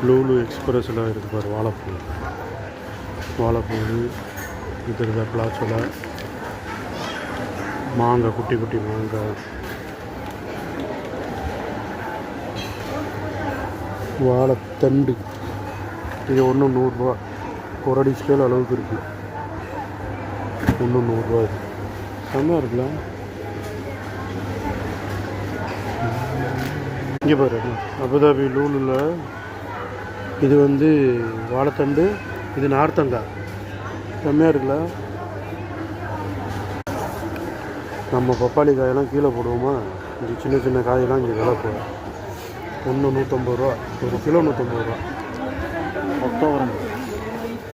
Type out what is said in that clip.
லூலு எக்ஸ்பிரஸில் இருக்குது பாரு வாழைப்பூ இது இருக்க பிளாச்சோலை மாங்காய் குட்டி குட்டி மாங்காய் வாழைத்தண்டு இது ஒன்று 100 ரூபா ஒரு அடி ஸ்கேல் அளவுக்கு இருக்குது ஒன்று 100 ரூபா இது செம்மையாக இருக்குல்ல இங்கே பாரு அபுதாபி லூலில் இது வந்து வாழைத்தண்டு இது நார்த்தங்காய் செம்மையாக இருக்குல்ல நம்ம பப்பாளி காயெல்லாம் கீழே போடுவோமா இந்த சின்ன சின்ன காயெல்லாம் இங்கே விலை போகும் ஒன்று 150 ரூபா ஒரு கிலோ 150 ரூபா ஒக்டோபர்